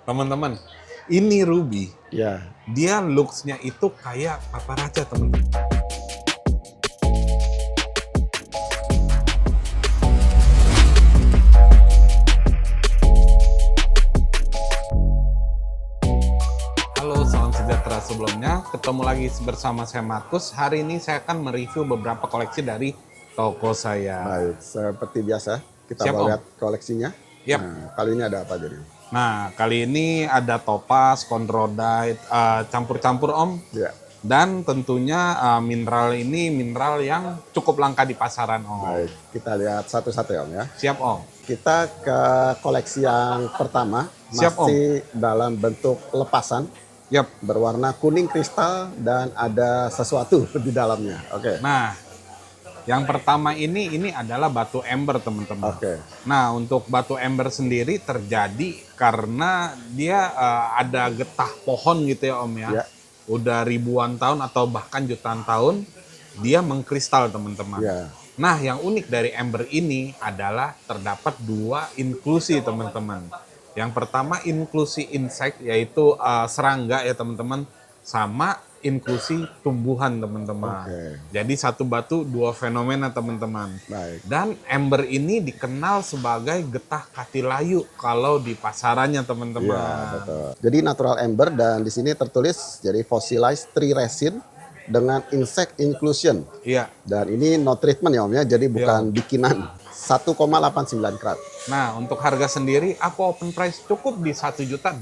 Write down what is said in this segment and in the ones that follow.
Teman-teman, ini Ruby. Ya, Dia looks-nya itu kayak paparaca, teman-teman. Halo, salam sejahtera sebelumnya. Ketemu lagi bersama saya Markus. Hari ini saya akan mereview beberapa koleksi dari toko saya. baik. Seperti biasa, kita Siap, mau Om. lihat koleksinya. Yap. Nah, kali ini ada apa jadi? Nah, kali ini ada topaz, chondrodite, campur-campur Om. Ya, Dan tentunya mineral ini mineral yang cukup langka di pasaran Om. baik. Kita lihat satu-satu ya, Om ya. Siap Om. Kita ke koleksi yang pertama, Siap, Om. masih dalam bentuk lepasan, Yap. berwarna kuning kristal dan ada sesuatu di dalamnya. Oke. Nah, yang pertama ini adalah batu ember teman-teman. Oke. Nah, untuk batu ember sendiri terjadi karena dia ada getah pohon gitu ya Om ya. Ya. Udah ribuan tahun atau bahkan jutaan tahun dia mengkristal teman-teman. Ya. Nah, yang unik dari ember ini adalah terdapat dua inklusi teman-teman. Yang pertama inklusi insek yaitu serangga ya teman-teman, sama inklusi tumbuhan teman-teman. Oke. Jadi satu batu dua fenomena teman-teman. Baik. Dan ember ini dikenal sebagai getah katilayu kalau di pasarannya teman-teman. Iya, betul. Jadi natural amber dan di sini tertulis jadi fossilized tree resin dengan insect inclusion. Iya. Dan ini no treatment ya Om ya, jadi bukan bikinan. 1,89 karat. Nah, untuk harga sendiri aku open price cukup di 1.800.000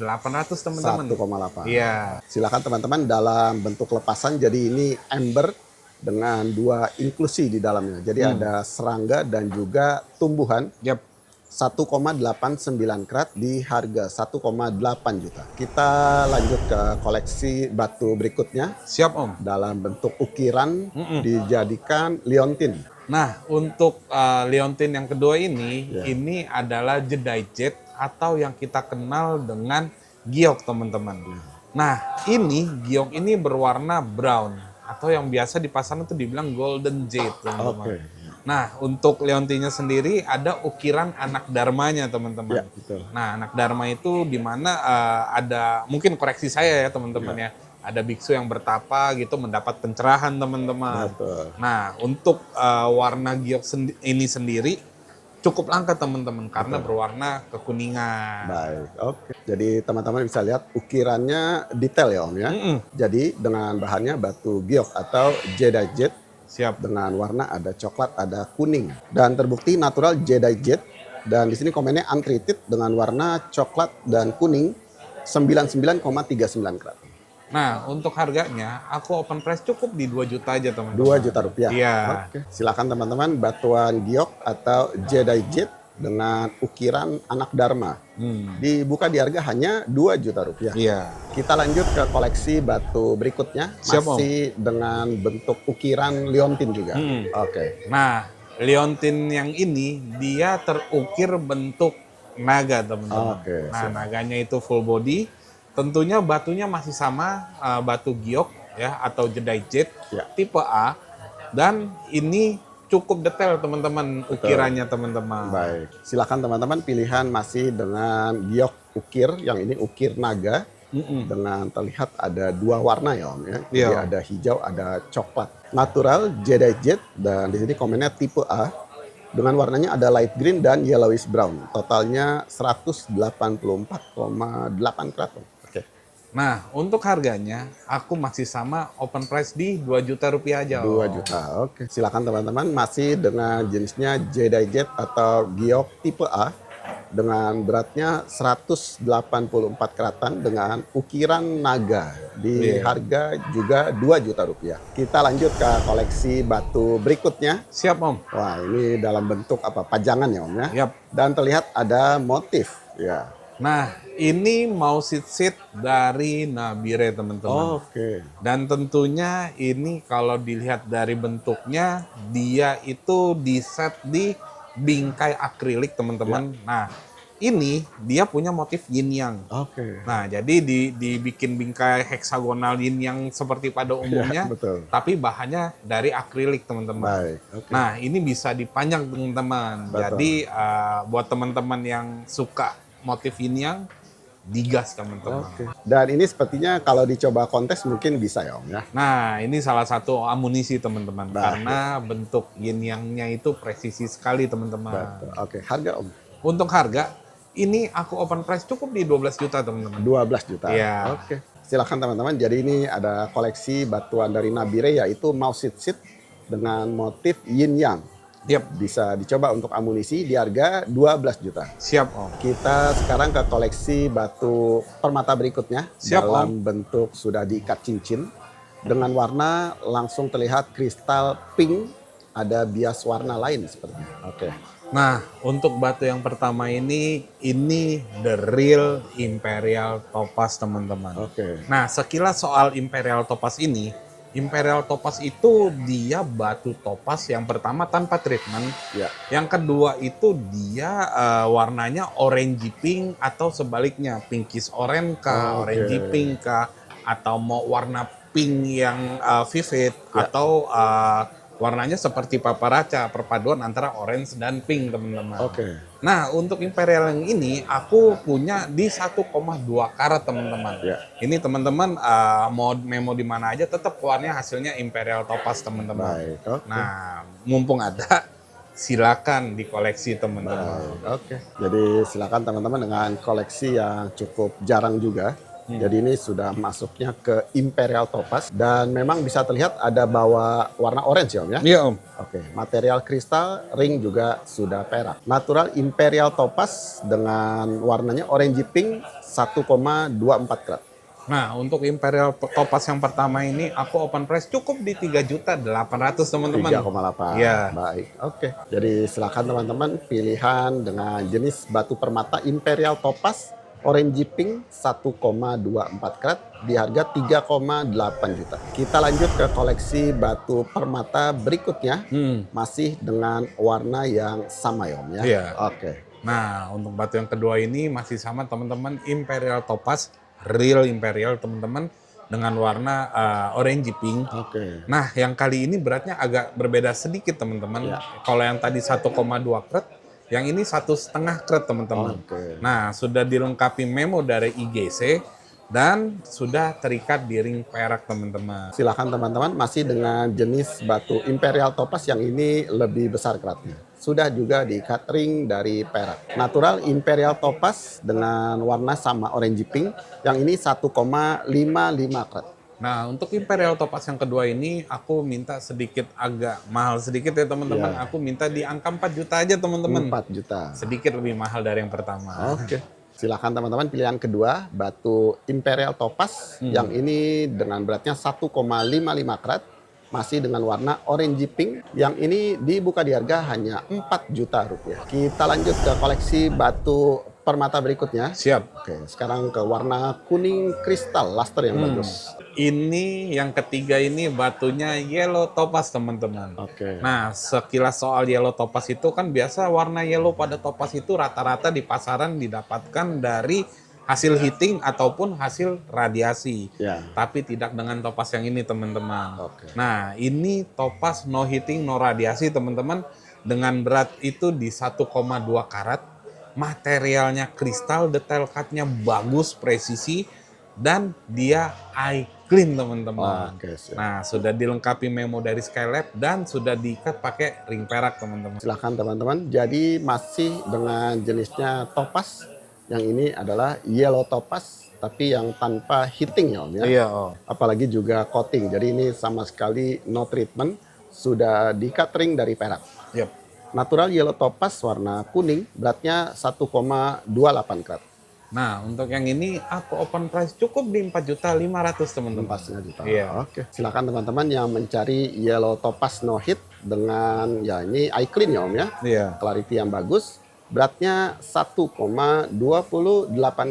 teman-teman. 1,8. Iya. Silakan teman-teman dalam bentuk lepasan. Jadi ini amber dengan dua inklusi di dalamnya. Jadi ada serangga dan juga tumbuhan. Yap. 1,89 karat di harga 1,8 juta. Kita lanjut ke koleksi batu berikutnya. Siap Om. Dalam bentuk ukiran dijadikan liontin. Nah, untuk liontin yang kedua ini adalah Jadeite atau yang kita kenal dengan giok teman-teman. Nah, giok ini berwarna brown atau yang biasa di pasaran itu dibilang golden jade teman-teman. Oke. Nah, untuk leontinnya sendiri ada ukiran anak dharmanya teman-teman. Ya, betul. Nah, anak dharma itu di mana ada mungkin koreksi saya ya teman-teman ya. Ada biksu yang bertapa gitu mendapat pencerahan teman-teman. Betul. Nah, untuk warna giok ini sendiri cukup langka teman-teman karena berwarna kekuningan. Baik, oke. Jadi teman-teman bisa lihat ukirannya detail ya Om ya. Jadi dengan bahannya batu giok atau jadeite Siap. dengan warna ada coklat, ada kuning. Dan terbukti natural jadeite dan di sini komennya untreated dengan warna coklat dan kuning 99,39 karat. Nah, untuk harganya aku open price cukup di 2 juta aja teman-teman. 2 juta rupiah. Iya. Oke. Silakan teman-teman batuan giok atau jadeite dengan ukiran anak dharma. Dibuka di harga hanya 2 juta rupiah. Iya. Kita lanjut ke koleksi batu berikutnya. Siap, Om. Masih dengan bentuk ukiran liontin juga. Oke. Nah, liontin yang ini dia terukir bentuk naga teman-teman. Oke, Nah, naganya itu full body. Tentunya batunya masih sama batu giok ya atau jadeite Ya. tipe A dan ini cukup detail teman-teman ukirannya teman-teman. Baik. Silakan teman-teman pilihan masih dengan giok ukir. Yang ini ukir naga. Dengan terlihat ada dua warna ya Om ya. Jadi Iya. ada hijau, ada coklat. Natural jadeite dan di sini komennya tipe A. Dengan warnanya ada light green dan yellowish brown. Totalnya 184,8 karat. Oke. Nah, untuk harganya aku masih sama open price di 2 juta rupiah aja. 2 juta. Oke. Silakan teman-teman masih dengan jenisnya jadeite atau giok tipe A dengan beratnya 184 karatan dengan ukiran naga di harga juga 2 juta rupiah. Kita lanjut ke koleksi batu berikutnya. Siap Om. Wah, ini dalam bentuk apa? Pajangan ya Om ya. Yap. Dan terlihat ada motif ya. Nah, ini mau sit dari Nabire teman-teman. Oke. Dan tentunya ini kalau dilihat dari bentuknya, dia itu diset di bingkai akrilik teman-teman. Nah, ini dia punya motif yin yang. Oke. Nah, jadi dibikin bingkai heksagonal yin yang seperti pada umumnya, betul. tapi bahannya dari akrilik teman-teman. Baik. Oke. Nah, ini bisa dipanjang teman-teman. Betul. Jadi buat teman-teman yang suka motif yin yang, digas teman-teman. Oke. Dan ini sepertinya kalau dicoba kontes mungkin bisa ya Om ya. Nah, ini salah satu amunisi teman-teman Nah, karena bentuk yin yang-nya itu presisi sekali teman-teman. Betul. Oke, harga Om Untuk harga ini aku open price cukup di 12 juta teman-teman. 12 juta. Iya. Oke. Silakan teman-teman. Jadi ini ada koleksi batuan dari Nabire yaitu Mausit dengan motif yin yang. Yap, Bisa dicoba untuk amunisi di harga 12 juta. siap Om. Kita sekarang ke koleksi batu permata berikutnya. Siap, dalam bentuk sudah diikat cincin. Dengan warna langsung terlihat kristal pink, ada bias warna lain sepertinya. Oke. Nah, untuk batu yang pertama ini the real Imperial Topaz teman-teman. Oke. Nah, sekilas soal Imperial Topaz ini, Imperial Topaz itu dia batu topaz yang pertama tanpa treatment. Ya. Yang kedua itu dia warnanya orange pink atau sebaliknya pinkish orange kah, Oke. orange pink kah, atau mau warna pink yang vivid Ya. atau warnanya seperti paparaca, perpaduan antara orange dan pink teman-teman. Oke. Nah, untuk Imperial yang ini aku punya di 1,2 karat teman-teman. Ya. Ini teman-teman mau memo di mana aja tetap keluarnya hasilnya Imperial Topaz teman-teman. Baik. Oke. Nah, mumpung ada silakan dikoleksi teman-teman. Baik, oke. Jadi silakan teman-teman dengan koleksi yang cukup jarang juga. Jadi ini sudah masuknya ke Imperial Topaz dan memang bisa terlihat ada bawa warna orange ya Om ya. Iya Om. Oke, material kristal, ring juga sudah perak. Natural Imperial Topaz dengan warnanya orange pink 1,24 karat. Nah, untuk Imperial Topaz yang pertama ini aku open price cukup di 3.800.000 teman-teman. 3,8. Iya. Baik. Oke. Jadi silakan teman-teman pilihan dengan jenis batu permata Imperial Topaz orange pink 1,24 karat di harga 3,8 juta. Kita lanjut ke koleksi batu permata berikutnya. Masih dengan warna yang sama ya Om ya. Iya. Oke. Nah, untuk batu yang kedua ini masih sama teman-teman Imperial Topaz, real Imperial teman-teman dengan warna orange pink. Oke. Nah, yang kali ini beratnya agak berbeda sedikit teman-teman. Ya. Kalau yang tadi 1,2 karat, yang ini 1,5 karat teman-teman. Oke. Nah, sudah dilengkapi memo dari IGC dan sudah terikat di ring perak teman-teman. Silakan teman-teman masih dengan jenis batu Imperial Topaz yang ini lebih besar keratnya. Sudah juga diikat ring dari perak. Natural Imperial Topaz dengan warna sama orange pink yang ini 1,55 karat. Nah, untuk Imperial Topaz yang kedua ini aku minta sedikit agak mahal sedikit ya teman-teman. Ya. Aku minta di angka 4 juta aja teman-teman. 4 juta. Sedikit lebih mahal dari yang pertama. Oke. Silakan teman-teman pilihan kedua batu Imperial Topaz yang ini dengan beratnya 1,55 karat masih dengan warna orange pink yang ini dibuka di harga hanya 4 juta rupiah. Kita lanjut ke koleksi batu permata berikutnya. Siap. Oke, sekarang ke warna kuning kristal luster yang bagus. Ini yang ketiga ini batunya yellow topaz teman-teman. Oke. Nah, sekilas soal yellow topaz itu kan biasa warna yellow pada topaz itu rata-rata di pasaran didapatkan dari hasil heating ataupun hasil radiasi. Ya. Tapi tidak dengan topaz yang ini teman-teman. Oke. Nah, ini topaz no heating no radiasi teman-teman dengan berat itu di 1,2 karat. Materialnya kristal, detail cutnya bagus, presisi dan dia eye clean teman-teman. Oke, siap. Nah, sudah dilengkapi memo dari Skylab dan sudah diikat pakai ring perak teman-teman. Silakan teman-teman. Jadi masih dengan jenisnya topaz. Yang ini adalah yellow topaz tapi yang tanpa heating ya Om ya. Iya, oh. Apalagi juga coating. Jadi ini sama sekali no treatment, sudah di-cut ring dari perak. Yep. Natural yellow topaz warna kuning, beratnya 1,28 karat. Nah, untuk yang ini aku open price cukup di 4.500.000 teman-teman. 4,5 juta. Iya. Oke. Silakan teman-teman yang mencari yellow topaz no heat dengan ya ini eye clean ya Om ya. Iya. Clarity yang bagus. Beratnya 1,28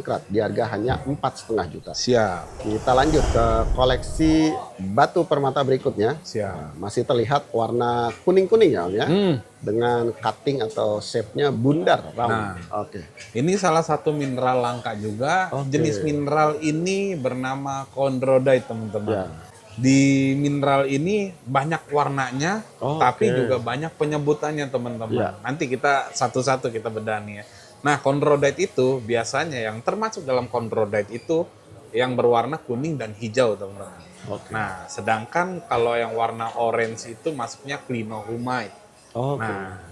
karat di harga hanya 4,5 juta. Siap. Kita lanjut ke koleksi batu permata berikutnya. Siap. Masih terlihat warna kuning-kuning ya Om ya. Hmm. Dengan cutting atau shape-nya bundar round. Nah. Oke. Ini salah satu mineral langka juga. Oke. Jenis mineral ini bernama chondrodite teman-teman. Ya. Di mineral ini banyak warnanya, Oke. tapi juga banyak penyebutannya teman-teman. Ya. Nanti kita satu-satu kita bedah nih ya. Nah, chondrodite itu biasanya yang termasuk dalam chondrodite itu yang berwarna kuning dan hijau, teman-teman. Oke. Nah, sedangkan kalau yang warna orange itu masuknya clinohumite. Oke. Nah,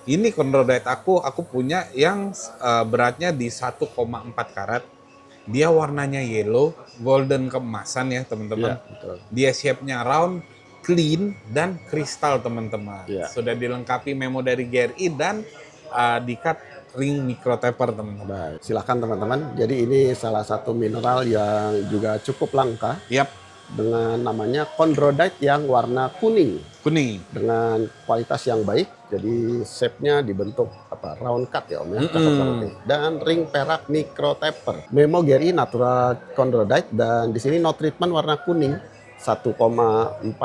ini chondrodite aku punya yang beratnya di 1,4 karat. Dia warnanya yellow, golden keemasan ya, teman-teman. Iya, betul. Dia shape-nya round, clean, dan kristal, teman-teman. Iya. Sudah dilengkapi memo dari GRI dan diikat ring microtaper, teman-teman. Baik, silakan teman-teman. Jadi ini salah satu mineral yang juga cukup langka Yap, dengan namanya chondrodite yang warna kuning kuning. dengan kualitas yang baik. Jadi shape-nya dibentuk round cut ya Om ya, cakep banget nih. Dan ring perak microtaper. Memo GRI natural chondrodite dan di sini no treatment warna kuning 1,45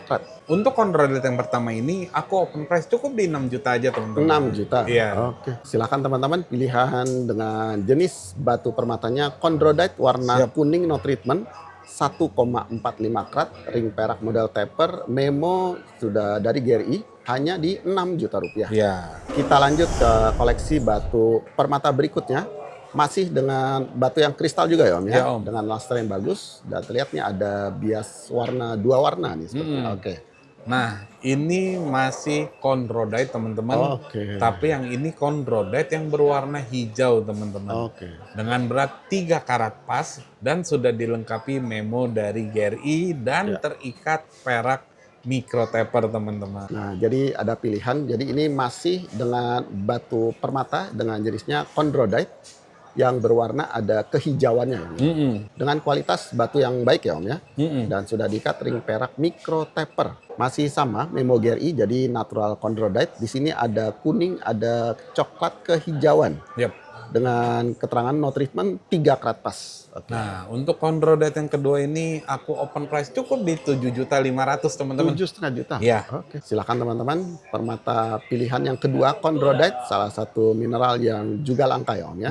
karat. Untuk chondrodite yang pertama ini, aku open price cukup di 6 juta aja, teman-teman. 6 juta. Iya. Oke. Silakan teman-teman pilihan dengan jenis batu permatanya chondrodite warna Siap. kuning no treatment 1,45 karat ring perak model taper. Memo sudah dari GRI hanya di 6 juta rupiah. Iya. Kita lanjut ke koleksi batu permata berikutnya. Masih dengan batu yang kristal juga ya Om ya, Ya, Om. dengan luster yang bagus dan terlihatnya ada bias warna dua warna nih sepertinya. Oke. Nah, ini masih chondrodite, teman-teman. Oke. Tapi yang ini chondrodite yang berwarna hijau, teman-teman. Oke. Dengan berat 3 karat pas dan sudah dilengkapi memo dari GRI dan Ya. terikat perak microtaper, teman-teman. Nah, jadi ada pilihan. Jadi ini masih dengan batu permata dengan jenisnya chondrodite yang berwarna ada kehijauannya Om, ya. Dengan kualitas batu yang baik ya Om ya. Dan sudah diikat ring perak microtaper. Masih sama memo GRI jadi natural chondrodite. Di sini ada kuning, ada coklat kehijauan. Yap. Dengan keterangan no treatment 3 karat pas. Oke. Nah, untuk chondrodite yang kedua ini aku open price cukup di 7.500.000, teman-teman. 7,5 juta. Iya. Oke. Silakan teman-teman. Permata pilihan yang kedua chondrodite, salah satu mineral yang juga langka ya Om ya.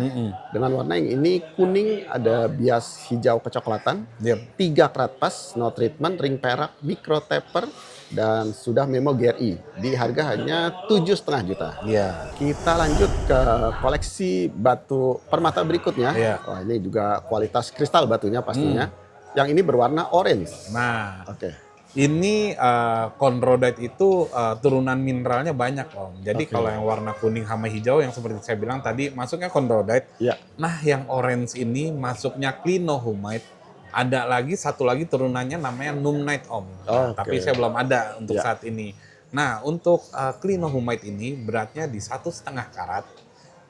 Dengan warna yang ini kuning, ada bias hijau kecoklatan. Yap. 3 karat pas, no treatment, ring perak, microtaper, dan sudah memo GRI. Di harga hanya 7,5 juta. Iya. Kita lanjut ke koleksi batu permata berikutnya. Iya. Wah, ini juga kualitas kristal batunya pastinya. Yang ini berwarna orange. Nah, Oke. ini chondrodite itu turunan mineralnya banyak, Om. Jadi Oke. kalau yang warna kuning sama hijau yang seperti saya bilang tadi masuknya chondrodite. Ya. Nah, yang orange ini masuknya clinohumite. Ada lagi satu lagi turunannya namanya numnite, Om. Nah, Oke. tapi saya belum ada untuk Ya. saat ini. Nah, untuk clinohumite ini beratnya di 1,5 karat.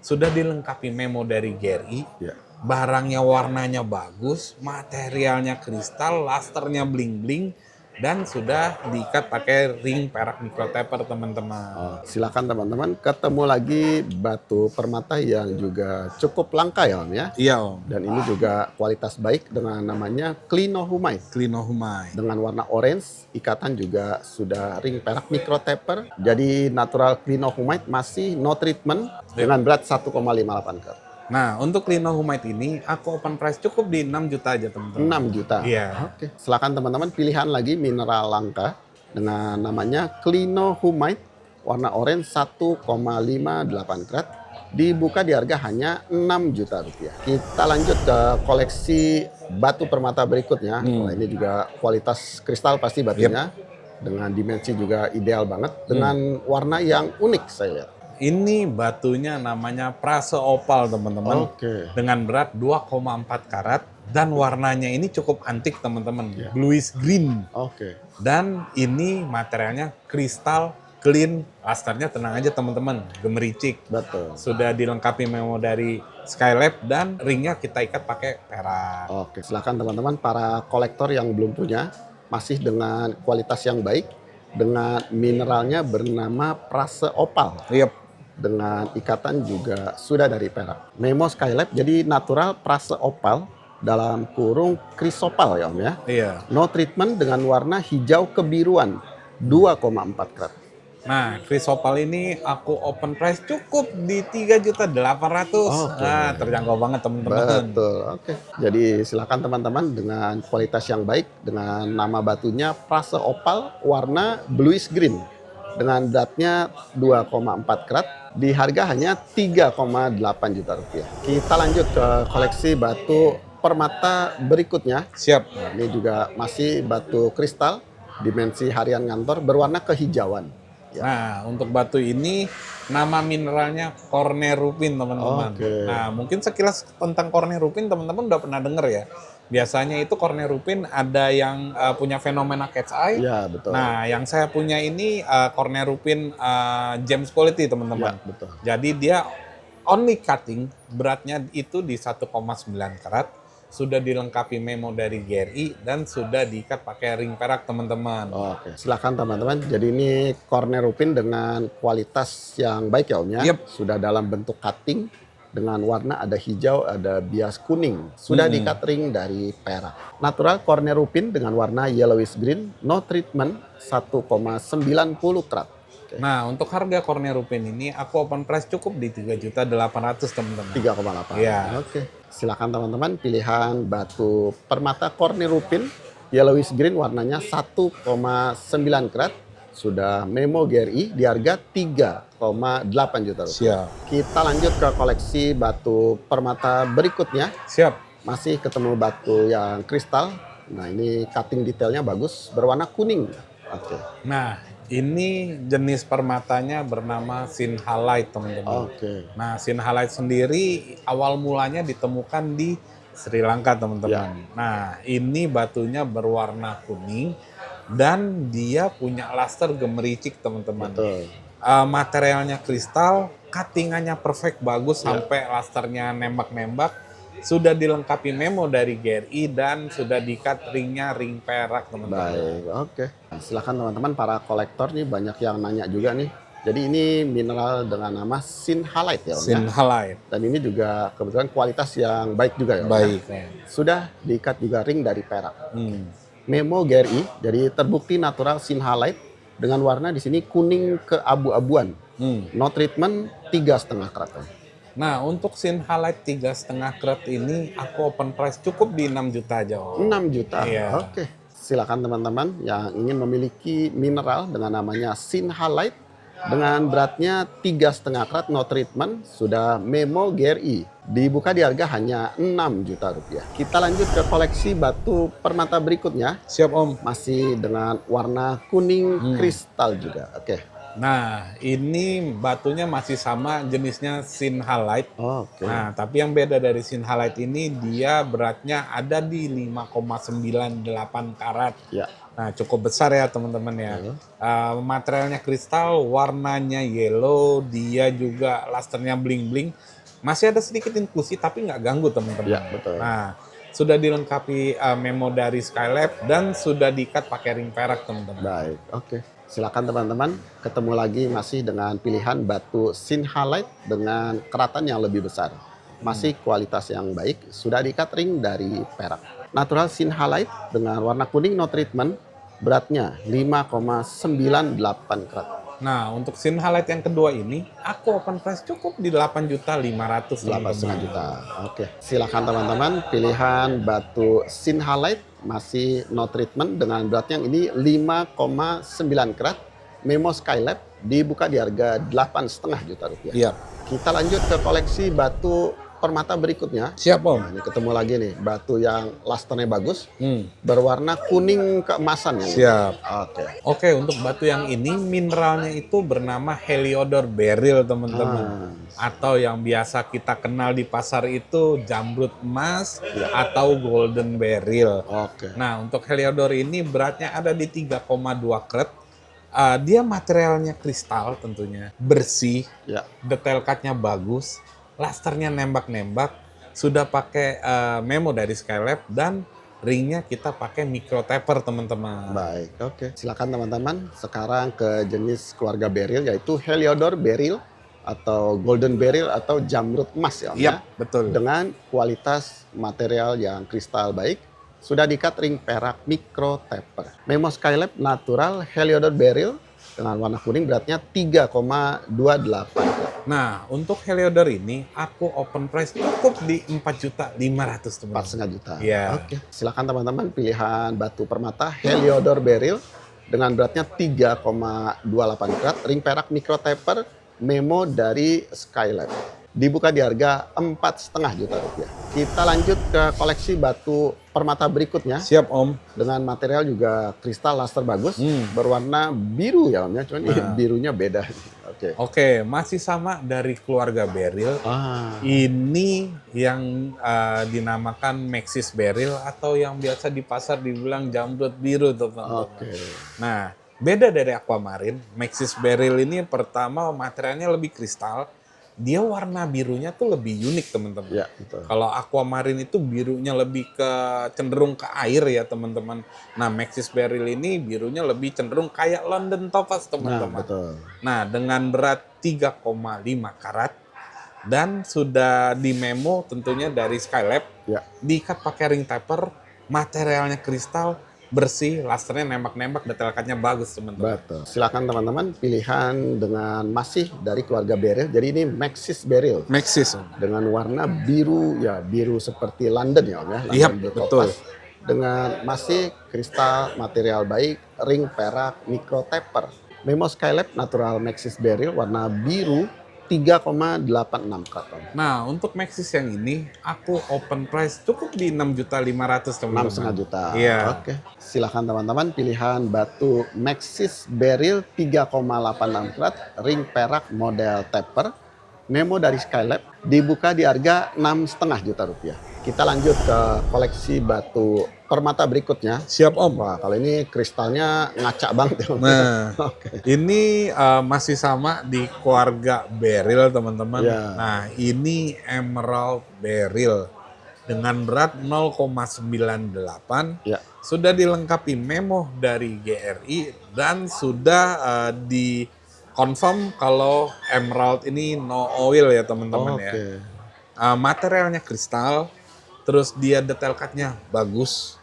Sudah dilengkapi memo dari GRI. Ya. Barangnya warnanya bagus, materialnya kristal, lusternya bling-bling, dan sudah diikat pakai ring perak microtaper, teman-teman. Oh, silakan teman-teman, ketemu lagi batu permata yang juga cukup langka ya Om ya. Iya, Om. Dan ini juga kualitas baik dengan namanya clinohumite. Clinohumite. Dengan warna orange, ikatan juga sudah ring perak microtaper. Jadi natural clinohumite masih no treatment dengan berat 1,58 karat. Nah, untuk clinohumite ini aku open price cukup di 6 juta aja, teman-teman. 6 juta. Iya. Oke. Silakan teman-teman pilihan lagi mineral langka dengan namanya clinohumite warna orange 1,58 karat. Dibuka di harga hanya 6 juta rupiah. Kita lanjut ke koleksi batu permata berikutnya. Wah, ini juga kualitas kristal pasti batunya. Dengan dimensi juga ideal banget. Dengan warna yang unik saya lihat. Ini batunya namanya prase opal, teman-teman. Oke. Dengan berat 2,4 karat dan warnanya ini cukup antik, teman-teman. Ya. Bluish green. Oke. Dan ini materialnya kristal, clean, lusternya tenang aja, teman-teman, gemericik. Betul. Sudah dilengkapi memo dari Skylab dan ringnya kita ikat pakai perak. Oke, silakan teman-teman para kolektor yang belum punya, masih dengan kualitas yang baik, dengan mineralnya bernama prase opal. Yep. Dengan ikatan juga sudah dari perak. Memo Skylab jadi natural prase opal dalam kurung krisopal ya Om ya. Iya. No treatment dengan warna hijau kebiruan 2,4 karat. Nah, krisopal ini aku open price cukup di 3.800.000. Oke. Nah, terjangkau banget, teman-teman. Betul, oke. Jadi silakan teman-teman dengan kualitas yang baik, dengan nama batunya prase opal warna bluish green. Dengan beratnya 2,4 karat di harga hanya 3,8 juta rupiah. Kita lanjut ke koleksi batu permata berikutnya. Siap. Nah, ini juga masih batu kristal, dimensi harian ngantor, berwarna kehijauan. Ya. Nah, untuk batu ini nama mineralnya cornerupin, teman-teman. Oke. Nah, mungkin sekilas tentang cornerupin teman-teman udah pernah dengar ya. Biasanya itu cornerupin ada yang punya fenomena cat's eye. Ya, betul. Nah, yang saya punya ini cornerupin gems quality, teman-teman. Ya, betul. Jadi dia only cutting, beratnya itu di 1,9 karat. Sudah dilengkapi memo dari GRI dan sudah diikat pakai ring perak, teman-teman. Oke, silakan teman-teman. Jadi ini cornerupin dengan kualitas yang baik ya Om ya. Yep. Sudah dalam bentuk cutting dengan warna ada hijau, ada bias kuning. Sudah diikat ring dari perak. Natural cornerupin dengan warna yellowish green, no treatment, 1,90 karat. Oke. Nah, untuk harga cornerupin ini aku open price cukup di 3.800.000, teman-teman. 3,8. Iya. Oke. Silakan teman-teman pilihan batu permata cornerupin yellowish green warnanya 1,9 karat. Sudah memo GRI di harga 3,8 juta rupiah. Siap. Kita lanjut ke koleksi batu permata berikutnya. Siap. Masih ketemu batu yang kristal. Nah, ini cutting detailnya bagus, berwarna kuning. Oke. Nah, ini jenis permatanya bernama Sinhalite, teman-teman. Oke. Nah, Sinhalite sendiri awal mulanya ditemukan di Sri Lanka, teman-teman. Nah, ini batunya berwarna kuning dan dia punya luster gemericik, teman-teman. Betul. Materialnya kristal, cuttingannya perfect, bagus sampai lusternya nembak-nembak. Sudah dilengkapi memo dari GRI dan sudah diikat ringnya ring perak, teman-teman. Baik, oke. Nah, silakan teman-teman para kolektor nih, banyak yang nanya juga nih. Jadi ini mineral dengan nama Sinhalite ya Om ya. Sinhalite. Dan ini juga kebetulan kualitas yang baik juga ya Om ya. Baik. Sudah diikat juga ring dari perak. Hmm. Memo GRI, jadi terbukti natural Sinhalite dengan warna di sini kuning keabu-abuan. No treatment 3,5 karat. Nah, untuk Sinhalite 3,5 karat ini aku open price cukup di 6 juta aja, Om. 6 juta. Iya. Oke. Silakan teman-teman yang ingin memiliki mineral dengan namanya Sinhalite dengan beratnya 3,5 karat no treatment, sudah memo GRI. Dibuka di harga hanya 6 juta rupiah. Kita lanjut ke koleksi batu permata berikutnya. Siap, Om. Masih dengan warna kuning kristal juga. Oke. Nah, ini batunya masih sama jenisnya Sinhalite. Oke. Nah, tapi yang beda dari Sinhalite ini dia beratnya ada di 5,98 karat. Ya. Nah, cukup besar ya teman-teman ya. Materialnya kristal, warnanya yellow, dia juga lusternya bling-bling. Masih ada sedikit inklusi tapi nggak ganggu teman-teman. Ya, betul. Nah, sudah dilengkapi memo dari Skylab dan sudah diikat pakai ring perak, teman-teman. Baik, oke. Silakan teman-teman, ketemu lagi masih dengan pilihan batu Sinhalite dengan keratan yang lebih besar. Masih kualitas yang baik, sudah diikat ring dari perak. Natural Sinhalite dengan warna kuning no treatment, beratnya 5,98 karat. Nah, untuk Sinhalite yang kedua ini, aku open price cukup di 8.500.000. 8,5 juta. Oke, silakan teman-teman, pilihan batu Sinhalite masih no treatment dengan beratnya yang ini 5,9 karat. Memo Skylab dibuka di harga 8,5 juta rupiah. Iya. Kita lanjut ke koleksi batu permata berikutnya. Siap, Om. Nah, ini ketemu lagi nih, batu yang lusternya bagus, berwarna kuning keemasan. Yang Siap. Oke. Oke, untuk batu yang ini mineralnya itu bernama Heliodor beryl, teman-teman. Atau yang biasa kita kenal di pasar itu jamrut emas atau golden beryl. Oke. Nah, untuk Heliodor ini beratnya ada di 3,2 karat. Dia materialnya kristal tentunya, bersih, Ya. detail cutnya bagus, lusternya nembak-nembak, sudah pakai memo dari Skylab dan ringnya kita pakai micro taper, teman-teman. Baik, oke. Silakan teman-teman. Sekarang ke jenis keluarga beryl yaitu Heliodor beryl atau golden beryl atau jamrut emas ya Om Iya, ya. betul. Dengan kualitas material yang kristal baik, sudah diikat ring perak micro taper. Memo Skylab natural Heliodor beryl dengan warna kuning beratnya 3,28. Nah, untuk Heliodor ini aku open price cukup di 4.500.000, teman-teman. 4,5 juta. Iya. Oke. Silakan teman-teman pilihan batu permata Heliodor beryl dengan beratnya 3,28 karat, ring perak micro taper, Memo dari Skylab. Dibuka di harga 4,5 juta rupiah. Kita lanjut ke koleksi batu permata berikutnya. Siap Om. Dengan material juga kristal luster bagus. Berwarna biru ya Om ya. Cuman ini birunya beda. Oke, masih sama dari keluarga Beryl. Ini yang dinamakan Maxis Beryl atau yang biasa di pasar dibilang jamrut biru teman-teman. Nah, beda dari Aquamarine, Maxis Beryl ini pertama materialnya lebih kristal. Dia warna birunya tuh lebih unik teman-teman. Ya, betul. Kalau Aquamarine itu birunya lebih cenderung ke air ya teman-teman. Nah Maxis Beryl ini birunya lebih cenderung kayak London Topaz teman-teman. Nah dengan berat 3,5 karat dan sudah di memo tentunya dari Skylab. Diikat pakai ring taper, materialnya kristal, bersih, lusternya nembak-nembak, detail cutnya bagus teman-teman. Betul. Silakan teman-teman pilihan dengan masih dari keluarga Beryl. Jadi ini Maxis Beryl. Maxis. Dengan warna biru ya, biru seperti London ya Om ya. Iya betul. Dengan masih kristal material baik, ring perak, micro taper. Memo Skylab natural Maxis Beryl warna biru 3,86 karat. Nah, untuk Maxis yang ini aku open price cukup di 6.500.000 teman-teman. 6,5 juta. Iya. Oke. Silahkan teman-teman pilihan batu Maxis Beryl 3,86 karat, ring perak model taper. Memo dari Skylab dibuka di harga 6,5 juta rupiah. Kita lanjut ke koleksi batu permata berikutnya. Siap Om. Wah, kalau ini kristalnya ngacak banget ya Om. Nah, ini masih sama di keluarga Beryl teman-teman. Nah, ini Emerald Beryl dengan berat 0,98. Sudah dilengkapi memo dari GRI dan sudah di confirm kalau Emerald ini no oil ya teman-teman ya. Materialnya kristal, terus dia detail cutnya bagus.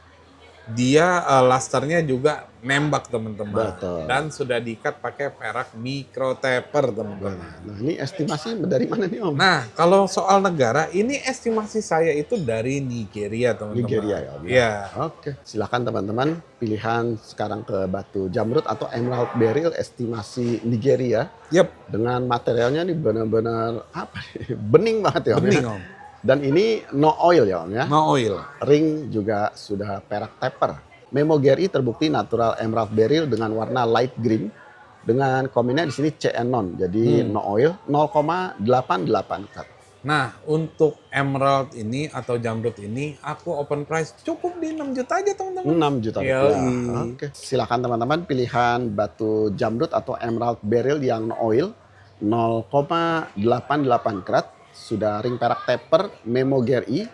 Dia lusternya juga nembak teman-teman. Dan sudah diikat pakai perak micro taper teman-teman. Nah ini estimasi dari mana nih Om? Nah kalau soal negara, ini estimasi saya itu dari Nigeria teman-teman. Nigeria ya Om? Iya. Oke. Silakan teman-teman pilihan sekarang ke batu jamrut atau Emerald Beryl estimasi Nigeria. Dengan materialnya nih benar-benar apa? Bening banget ya Om. Bening Om. Dan ini no oil ya Om ya? No oil. Ring juga sudah perak taper. Memo GRI terbukti natural Emerald Beryl dengan warna light green. Dengan kombinnya di sini CN non, jadi no oil 0,88 karat. Nah untuk Emerald ini atau jamrut ini aku open price cukup di 6 juta aja teman-teman. 6 juta rupiah. Oke. Silakan teman-teman pilihan batu jamrut atau Emerald Beryl yang no oil 0,88 karat. Sudah ring perak taper Memo GRI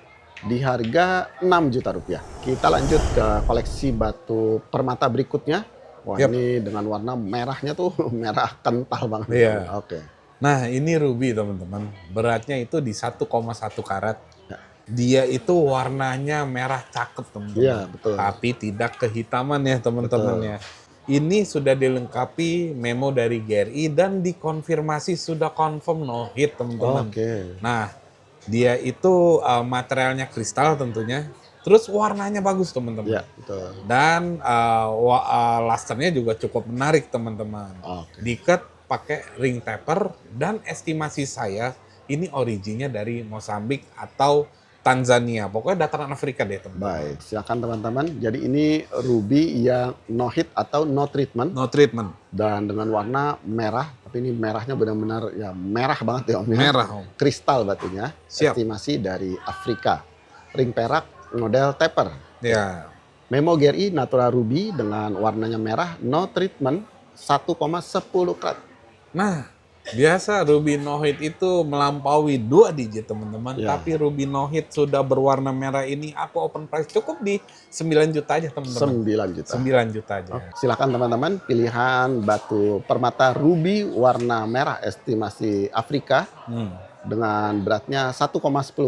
di harga 6 juta rupiah. Kita lanjut ke koleksi batu permata berikutnya. Wah ini dengan warna merahnya tuh merah kental banget. Nah ini ruby teman-teman. Beratnya itu di 1,1 karat. Dia itu warnanya merah cakep teman-teman. Tapi tidak kehitaman ya teman-teman ya. Ini sudah dilengkapi memo dari GRI dan dikonfirmasi sudah confirm no hit teman-teman. Nah, dia itu materialnya kristal tentunya. Terus warnanya bagus teman-teman. Dan lusternya juga cukup menarik teman-teman. Diikat pakai ring taper dan estimasi saya ini originnya dari Mozambik atau Tanzania, pokoknya dataran Afrika deh teman. Baik, silakan teman-teman. Jadi ini ruby yang no hit atau no treatment. No treatment. Dan dengan warna merah, tapi ini merahnya benar-benar ya merah banget ya Om. Merah Om. Kristal batunya. Estimasi dari Afrika. Ring perak model taper. Memo GRI natural ruby dengan warnanya merah, no treatment 1,10 karat. Nah. Biasa ruby no hit itu melampaui 2 digit teman-teman. Tapi ruby no hit sudah berwarna merah ini aku open price cukup di 9 juta aja teman-teman. 9 juta aja. Silakan teman-teman pilihan batu permata ruby warna merah estimasi Afrika. Dengan beratnya 1,10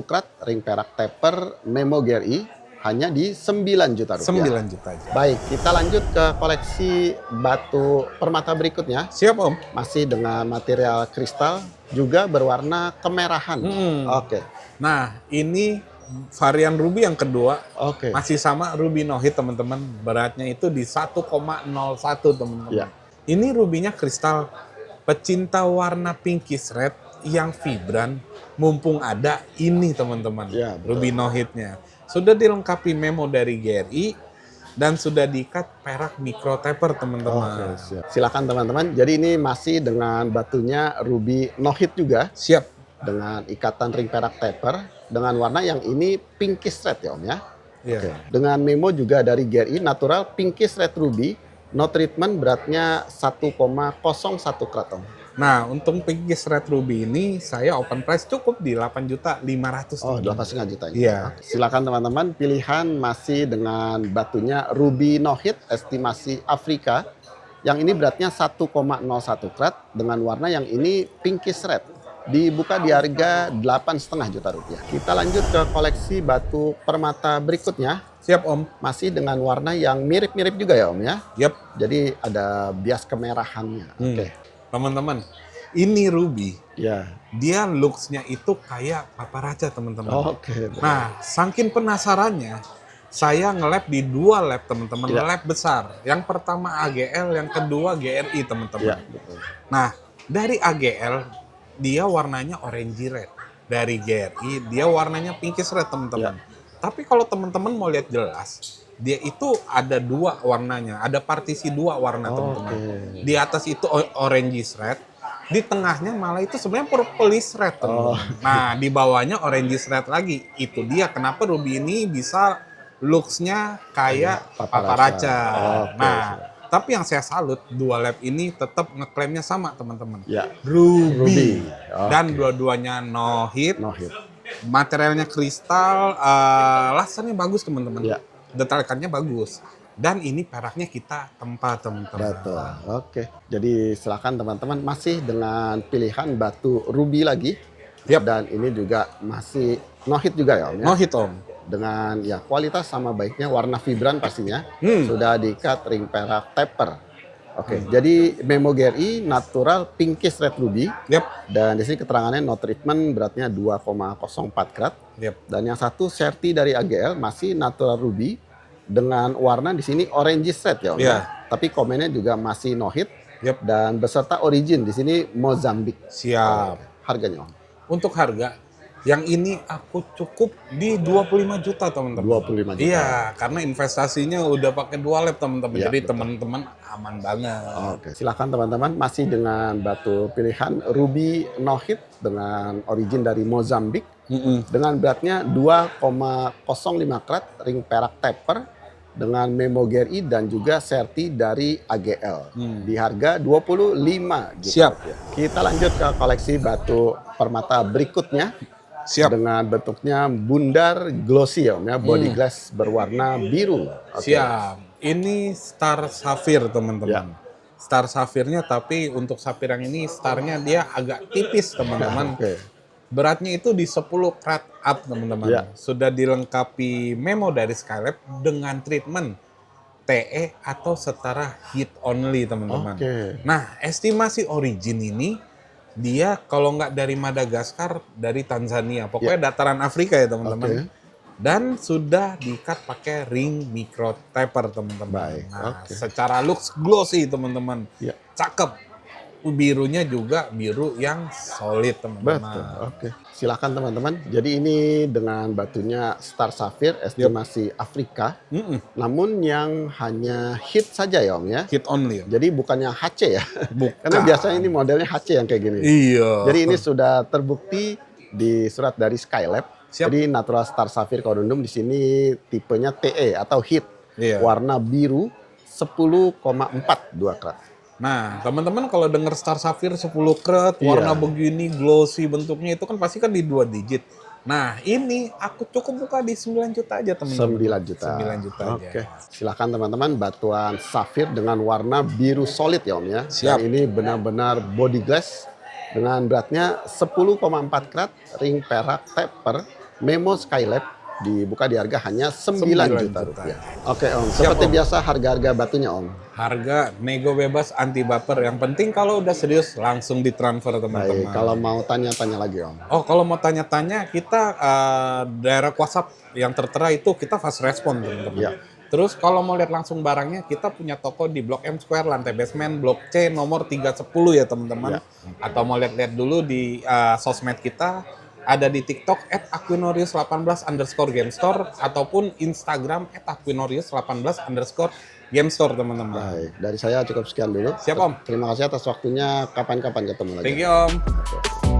karat, ring perak taper Memo GRI hanya di 9 juta rupiah. 9 juta aja. Baik, kita lanjut ke koleksi batu permata berikutnya. Siap Om. Masih dengan material kristal, juga berwarna kemerahan. Nah, ini varian ruby yang kedua. Masih sama ruby no hit teman-teman. Beratnya itu di 1,01 teman-teman. Ini rubinya kristal. pecinta warna pinkish red yang vibran, mumpung ada ini teman-teman, Ya, betul. Ruby No Hit-nya. Sudah dilengkapi memo dari GRI dan sudah diikat perak micro taper teman-teman. Oke, siap. Silakan teman-teman. Jadi ini masih dengan batunya Ruby No Hit juga, Siap. dengan ikatan ring perak taper dengan warna yang ini pinkish red ya Om ya. Iya. Oke. Dengan memo juga dari GRI natural pinkish red ruby, no treatment, beratnya 1,01 karat Om. Nah, untuk pinkish red ruby ini saya open price cukup di 8.500.000. Oh, 8,5 juta ini. Iya. Oke. Silakan teman-teman, pilihan masih dengan batunya Ruby No Hit estimasi Afrika. Yang ini beratnya 1,01 karat dengan warna yang ini pinkish red. Dibuka di harga 8,5 juta rupiah. Kita lanjut ke koleksi batu permata berikutnya. Siap Om. Masih dengan warna yang mirip-mirip juga ya Om ya. Yap. Jadi ada bias kemerahannya. Oke. Teman-teman, ini ruby. Ya. Dia looks-nya itu kayak paparaca teman-teman. Oke. Nah, saking penasarannya, saya nge-lab di 2 lab teman-teman, Ya. lab besar. Yang pertama AGL, yang kedua GRI teman-teman. Ya, betul. Nah, dari AGL dia warnanya orange red. Dari GRI dia warnanya pinkish red teman-teman. Tapi kalau teman-teman mau lihat jelas, dia itu ada 2 warnanya, ada partisi 2 warna teman-teman. Oke. Di atas itu orange red, di tengahnya malah itu sebenarnya purplish red teman-teman. Nah, di bawahnya orange red lagi. Itu dia kenapa ruby ini bisa looks-nya kayak paparaca. Oke, Nah, tapi yang saya salut, 2 lab ini tetap ngeklaimnya sama teman-teman. Ya. Ruby. Ruby. Oke. Dan dua-duanya no hit. No hit. Materialnya kristal, lasernya bagus teman-teman. Ya. Detailkannya bagus. Dan ini peraknya kita tempat teman-teman. Betul. Oke. Jadi silakan teman-teman masih dengan pilihan batu ruby lagi. Yap. Dan ini juga masih no hit juga ya Om ya. No hit Om. Dengan ya kualitas sama baiknya, warna vibran pastinya. Hmm. Sudah diikat ring perak taper. Oke. Jadi memo GRI natural pinkish red ruby. Yap. Dan di sini keterangannya no treatment, beratnya 2,04 karat. Yap. Dan yang satu Certi dari AGL masih natural ruby dengan warna di sini orange red ya Om. Iya. Tapi komennya juga masih no hit Yap. dan beserta origin di sini Mozambik. Siap. Harganya Om. Untuk harga, yang ini aku cukup di 25 juta teman-teman. 25 juta. Iya, karena investasinya udah pakai 2 lab teman-teman. Iya, Jadi betul. teman-teman aman banget. Oke, silakan teman-teman masih dengan batu pilihan ruby no hit dengan origin dari Mozambik dengan beratnya 2,05 karat ring perak taper dengan memo GRI dan juga Certi dari AGL di harga 25 juta. Siap. rupiah. Kita lanjut ke koleksi batu permata berikutnya. Siap. Dengan bentuknya bundar glossy ya Om ya, body glass berwarna biru. Oke. Siap. Ini Star Sapphire teman-teman. Ya. Star Sapphire-nya tapi untuk Sapphire yang ini starnya dia agak tipis teman-teman. Oke. Beratnya itu di 10 karat up teman-teman. Ya. Sudah dilengkapi memo dari Skylab dengan treatment TE atau setara hit only teman-teman. Oke. Nah, estimasi origin ini dia kalau nggak dari Madagaskar, dari Tanzania. Pokoknya dataran Afrika ya teman-teman. Oke. Dan sudah diikat pakai ring micro taper teman-teman. Baik, Nah, oke. secara looks glossy teman-teman. Ya. Cakep. Birunya juga biru yang solid teman-teman. Betul. Oke. Silakan teman-teman. Jadi ini dengan batunya Star Sapphire estimasi Afrika. Namun yang hanya hit saja ya Om ya. Hit only. Jadi bukannya HC ya. Bukan. Karena biasanya ini modelnya HC yang kayak gini. Iya. Jadi ini sudah terbukti di surat dari Skylab. Siap. Jadi natural Star Sapphire Corundum di sini tipenya TE atau hit. Iya. Warna biru 10,42 karat. Nah, teman-teman kalau dengar Star Sapphire 10 karat, warna begini, glossy bentuknya itu kan pasti kan di 2 digit. Nah, ini aku cukup buka di 9 juta aja teman-teman. 9 juta. 9 juta aja. Oke. Silakan teman-teman batuan safir dengan warna biru solid ya Om ya. Siap. Dan ini benar-benar body glass dengan beratnya 10,4 karat, ring perak taper, memo Skylab dibuka di harga hanya 9 juta rupiah. Oke Om, seperti Om. biasa harga-harga batunya Om. Harga nego bebas anti baper. Yang penting kalau udah serius langsung ditransfer Baik, teman-teman. kalau mau tanya-tanya lagi Om. Oh, kalau mau tanya-tanya kita daerah WhatsApp yang tertera itu kita fast respon teman-teman. Ya. Terus kalau mau lihat langsung barangnya, kita punya toko di Blok M Square, lantai basement, Blok C nomor 310 ya teman-teman. Atau mau lihat-lihat dulu di sosmed kita, ada di TikTok @aquinorius18_gamestore ataupun Instagram @aquinorius18_gamestore teman-teman. Baik, dari saya cukup sekian dulu. Siap Om. Terima kasih atas waktunya. Kapan-kapan ketemu lagi. Thank you Om.